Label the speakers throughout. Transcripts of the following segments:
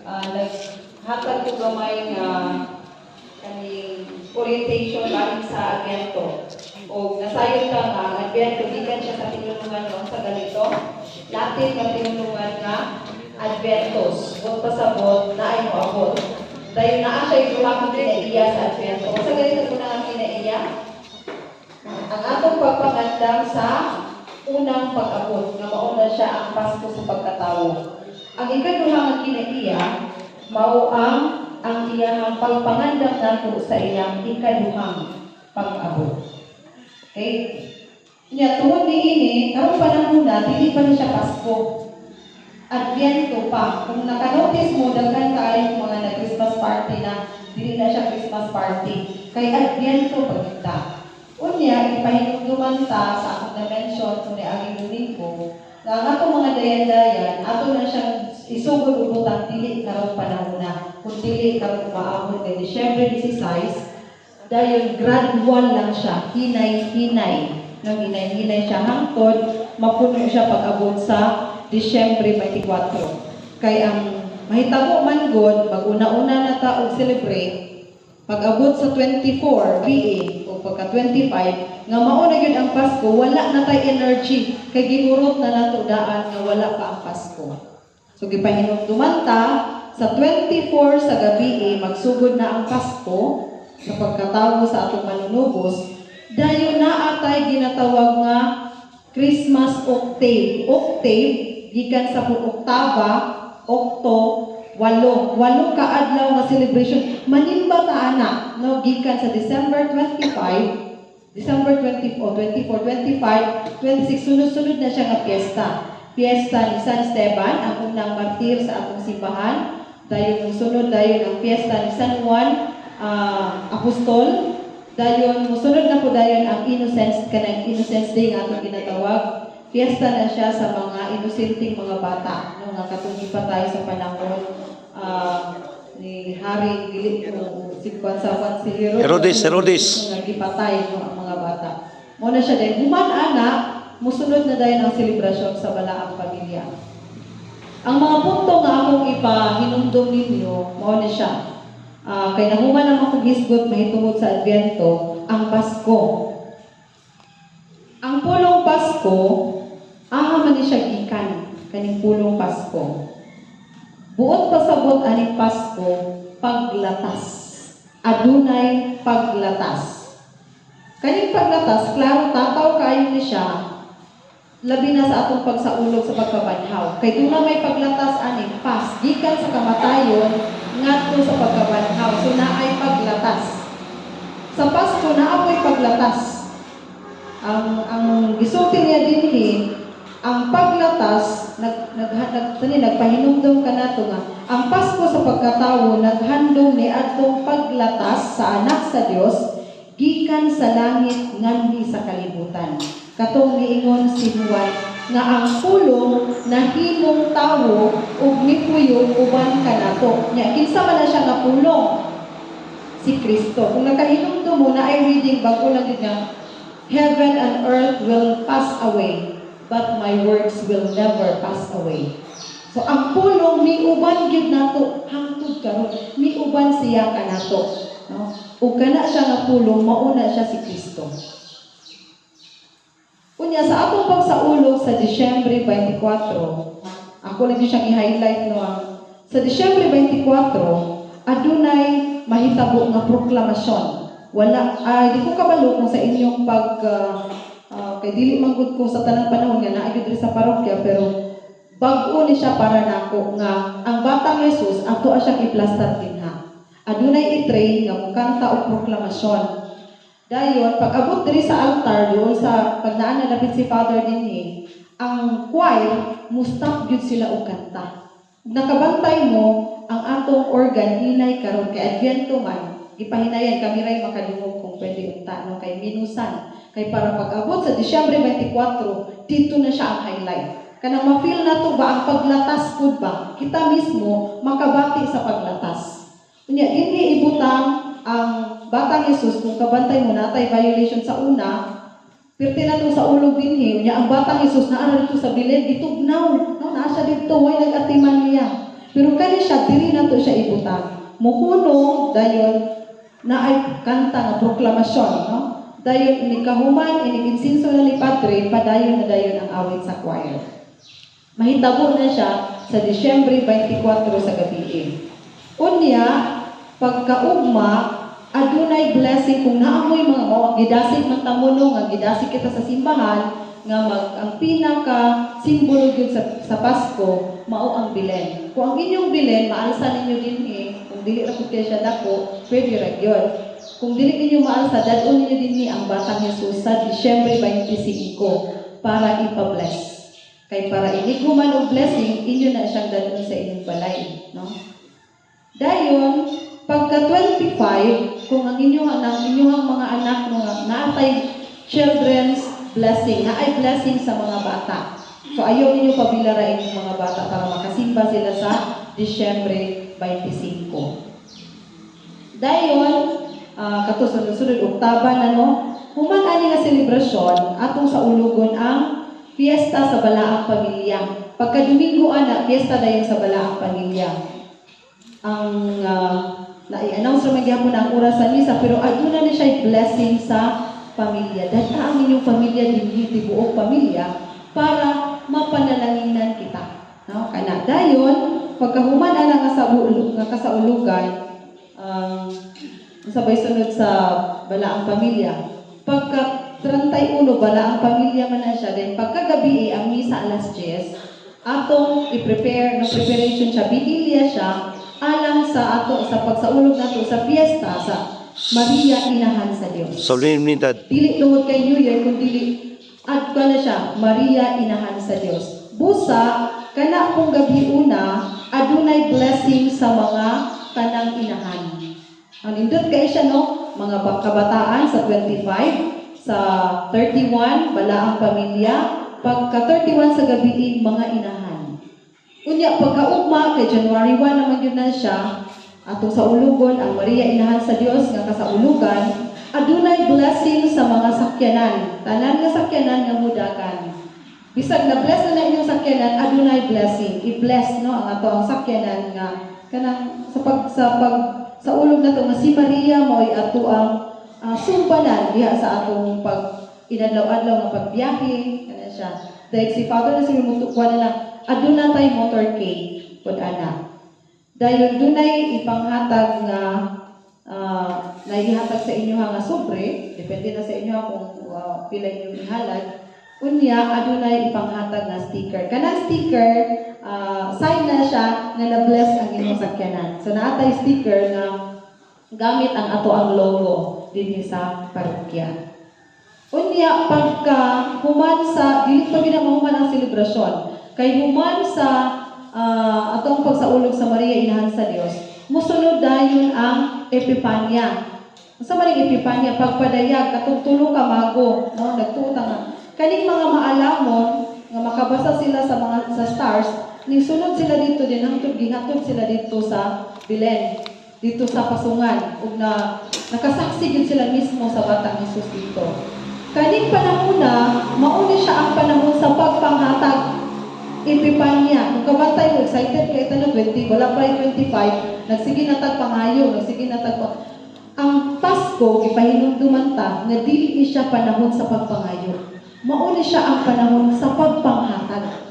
Speaker 1: Naghatag ko gamay nga kaning orientation galing sa Advento. O nasayon ka nga, ang Advento, gikan siya sa tinulungan noon sa ganito. Latin nga tinulungan nga Adventos. Bot pasabot na ay mo abot. Dahil naa siya yung duha kinaiya sa Advento. O sa ganito ko na ang kinaiya, ang atong pagpangandam sa unang pag-abot, nga mauna siya ang Pasko sa pagkatawo. Ang ikaduha nga kinaiya, mao ang iyang pagpangandam nato sa iyang ikaduhang pag-abot. Okay? Nya tungod niini, karong panahon na dili pa ni siya Pasko. Advento pa. Kung naka-notice mo daghan kaayo mga na-Christmas party na dili na siya Christmas party. Kay Advento pa kita. Unya ipahinumduman ta sa akong na-mention kung niaging Domingo na ang atong mga dayan-dayan ato na siyang isugod ubutang dili karong panahon na. Kung dili karong maabot kay Disyembre 16, dayon gradual lang siya, hinay-hinay. Nang hinay-hinay siya hangtod, mapuno siya pag-abot sa Disyembre 24. Kay ang mahitabo man God, pag una-una na ta og celebrate, pag-abot sa 24 BA o pagka 25, nga mao na gyud ang Pasko, wala na tay energy kay gihurot na nato daan nga wala pa ang Pasko. So gipahinumduman ta sa 24 sa gabi magsugod na ang Pasko sa pagkatawo sa atong manunubos. Dayon na atay ginatawag nga Christmas octave. Octave gikan sa oktaba, okto, walo ka adlaw nga celebration. Manimba ta ana, no, gikan sa December 25, December 24, 25, 26 sunod-sunod na siya nga piyesta. Piyesta ni San Esteban, ang unang martir sa atong simbahan. Dayon sunod dayon ang piyesta ni San Juan Apostol. Dayon musunod na po dayon ang Innocents kanang Innocents Day nga atong ginatawag. Piyesta na siya sa mga inosenteng mga bata, no, nga katong gipatay sa panahon ni Hari dili mo si Kwansawan si
Speaker 2: Herodes
Speaker 1: nga gipatay no, ang mga bata. Mo na siya din human ana musunod na dayon ang selebrasyon sa balaang pamilya. Ang mga punto nga akong ipahinumdum ninyo mao ni siya. Kay nahuman ang akong gisgot mahitungod sa Advento, ang Pasko. Ang pulong Pasko, man ni siya gikan kaning pulong Pasko. Buot pasabot aning Pasko, paglatas. Adunay paglatas. Kaning paglatas, klaro tataw kaayo ni siya. Labi na sa atong pagsaulog sa pagkabanhaw. Kay doon na may paglatas aning pas, gikan sa kamatayon, ngadto sa pagkabanhaw. So naay paglatas. Sa Pasko naapoy paglatas. Ang gisulti niya dinhi, ang paglatas nagpahinumdum ka nato nga ang Pasko sa pagkatawo naghandom ni adtong paglatas sa anak sa Dios gikan sa langit nganhi sa kalibutan. Katong niingon si Juan nga ang pulong nahimong tawo ug mipuyo uban kanato. Nya kinsa man na siya nga pulong? Si Kristo. Kung nakahinumdum mo na ay reading bago lang gid nga heaven and earth will pass away, but my words will never pass away. So ang pulong miuban gid nato hangtod karon. Miuban siya kanato, no? Ug kana siya nga pulong mauna siya si Kristo. Kunya sa atong pagsaulog sa Disyembre 24, ako lang siyang i-highlight no sa Disyembre 24, adunay mahitabo nga proklamasyon. Wala di ko kabalo kung sa inyong kay dili man gud ko sa tanang panahon nga naa gyud sa parokya pero bag-o ni siya para nako nga ang batang Jesus ato siya i-plaster dinha. Adunay i-train nga mukanta og proklamasyon. Dayon, pag-abot diri sa altar, doon sa pagnaan na lapit si Father dinhi, ang choir, mustap gyud sila og kanta. Nakabantay mo, ang atong organ, hinay karon kay Advento man, ipahinayan kami ray makadungog kung pwede unta, no? Kay minusan. Kay para pag-abot sa Disyembre 24, dito na siya ang highlight. Kanang ma-feel na to ba ang paglatas pud ba? Kita mismo, makabati sa paglatas. Kunya, dinhi ibutang ang batang Jesus, kung kabantay mo natay violation sa una, pirti na to sa ulog dinhi, unya ang batang Jesus naa dito sa bilid, gitugnaw, no, naa siya dito, way nag-atiman niya.
Speaker 2: Pero kani siya diri nato siya ibutang. Muhunong dayon na ay kanta nga proklamasyon, no? Dayon ini kahuman ini insinso na ni Padre, padayon na dayon ang awit sa choir. Mahitabo na siya sa Disyembre 24 sa gabi. Unya, pagkaugma, adunay blessing kung naamoy mga mao gidasig man tamuno nga gidasig kita sa simbahan nga ang pinaka simbolo gyud sa Pasko mao ang bilen. Kung ang inyong bilen maalsa ninyo dinhi, kung dili ra pud kay siya dako, pwede ra gyud. Kung dili ninyo maalsa, dadon ninyo dinhi ang batang Hesus sa Disyembre 25 para ipa-bless. Kay para iniguman og blessing, inyo na siyang dadon sa inyong balay, no? Dayon, pagka 25, kung ang inyong mga anak mga naatay children's blessing, na ay blessing sa mga bata. So ayaw ninyo pabilarain yung mga bata para makasimba sila sa Disyembre 25. Dayon, katusunod oktaban human ani nga selebrasyon atong sa ulugon ang fiesta sa Balaang Pamilya. Pagka Domingo ana, fiesta dayon sa Balaang Pamilya. Ang na-i-announce naman gyapon na ang oras sa misa, pero aduna na siya blessing sa pamilya. Dahil ang inyong pamilya dinhi tibuok pamilya para mapanalanginan kita. No? Kana dayon pagkahuman ana nga kasaulugan sabay sunod sa Balaang Pamilya. Pagka 31 Balaang Pamilya man na siya, then pagkagabi ang misa alas 10, atong i-prepare no preparation siya, bigilya siya alang sa pagsaulog nato sa fiesta sa Maria Inahan sa Dios.
Speaker 3: Solemnidad.
Speaker 2: Dili tungod kay New Year kun dili adto na siya Maria Inahan sa Dios. Busa kana kung gabi una adunay blessing sa mga tanang inahan. Ang indot kay siya mga kabataan sa 25, sa 31 Balaang Pamilya, pagka 31 sa gabi mga inahan. Unya pagkaugma kay January 1 naman yun na siya atong sa ulugon ang Maria Inahan sa Dios nga kasaulugan adunay blessing sa mga sakyanan, tanan nga sakyanan nga mudakan. Bisag na bless na inyong sakyanan adunay blessing, i-bless ang ato ang sakyanan nga kanang sa ulog nato nga si Maria mo'y ato ang sumpanan diha sa atong pag inadlaw-adlaw nga pagbiyahe kana siya. Dahil si Father na simutukwa na lang aduna tay motorcade pud ana. Dayon dunay ipanghatag nga naihatag sa inyo nga sobre, depende na sa inyo kung pila inyong ihalad. Unya adunay ipanghatag nga sticker. Kanang sticker sign na siya nga na-bless ang inyong sakyanan. So naatay sticker nga gamit ang ato ang logo dinhi sa parokya. Unya pagka human sa dili pa ginamahuman ang selebrasyon. Kay human sa atong pagsaulog sa Maria Inahan sa Dios, musunod dayon ang Epipanya. Sa maring Epipanya pagpadayag katong ka mago, nagtuta nga kaning mga maalamon nga makabasa sila sa stars, ni sunod sila dito din gihatod sila dito sa Belen, dito sa pasungan ug nakasaksi gid sila mismo sa batang Hesus dito. Kaning panahon na mauni siya ang panahon sa pagpanghatag Epipanya. Kung kabantay mo, excited kayo ito na 20, wala pa yung 25, nagsige na tagpangayo, ang Pasko, ipahinumduman ta, nga dili siya panahon sa pagpangayo. Mauni siya ang panahon sa pagpanghatag.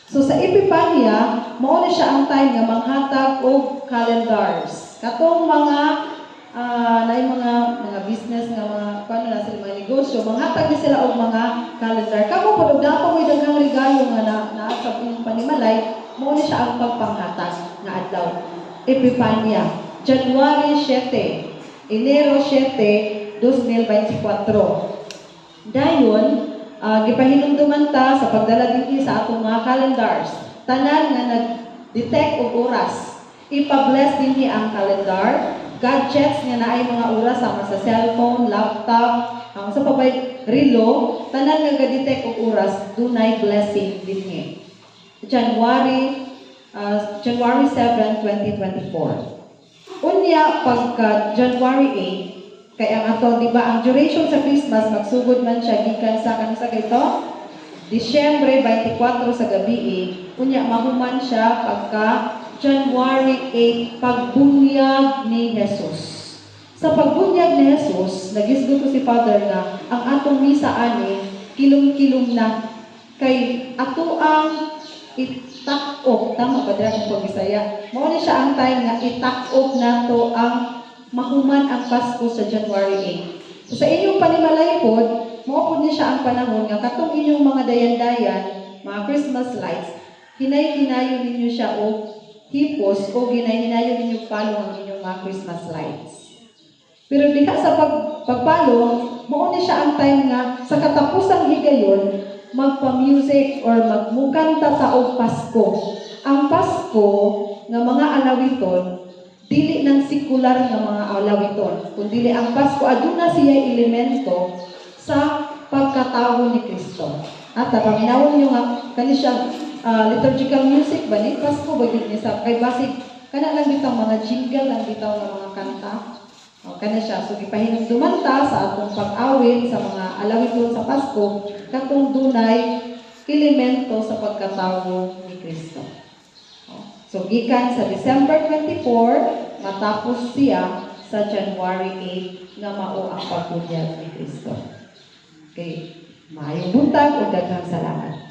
Speaker 2: So sa Epipanya, mauni siya ang time nga manghatag og calendars. Katong mga mga business nga mga mga negosyo, manghatag din sila og mga calendar. Kamo pud dapat mo daghang regalo nga naa sa inyong panimalay, mao ni siya ang pagpanghatag nga adlaw. Epipanya, January 7, Enero 7, 2024. Dayon, gipahinumduman ta sa pagdala dinhi sa atong mga calendars. Tanan nga nag-detect og oras, ipa-bless dinhi ang calendar. Gadgets nga naay mga oras sama sa cellphone, laptop, sa pabay relo, tanan nga ga-detect og oras, dunay blessing dinhi. January 7, 2024. Unya pagka January 8, kay ang ato, di ba, ang duration sa Christmas magsugod man siya gikan sa kanisa kayto Disyembre 24 sa gabi. Unya mahuman siya pagka January 8, pagbunyag ni Jesus. Sa pagbunyag ni Jesus, nagisgo ko si Father nga, ang atong misa ani, kilom-kilom na, kay ato ang itak-op, tama ba dira kung pagbisaya? Mao ni siya ang time nga itak-op na to ang mahuman ang Pasko sa January 8. So, sa inyong panimalay pod, mao pod ni siya ang panahon nga katong inyong mga dayan-dayan, mga Christmas lights, hinay-hinayo ninyo siya o hipos o hinay-hinayo ninyo palo ang inyong mga Christmas lights. Pero diha sa pagpalo, mao ni siya ang time nga sa katapusang higayon, magpa-music or magmukanta ta og Pasko. Ang Pasko nga mga alawiton, dili ng sekular nga mga alawiton, kundi ang Pasko aduna siya elemento sa pagkatawo ni Kristo. At paminawon niyo nga kani siya liturgical music ba ni Pasko ba gid ni sa kay basig kana lang bitaw mga jingle lang bitaw nga mga kanta. O kana siya so gipahinumduman ta sa atong pag-awit sa mga alawiton sa Pasko katong dunay elemento sa pagkatawo ni Kristo. So, gikan sa December 24, matapos siya sa January 8 nga mao ang pagbunyag ni Kristo. Okay. Maayong buntag o daghang salamat.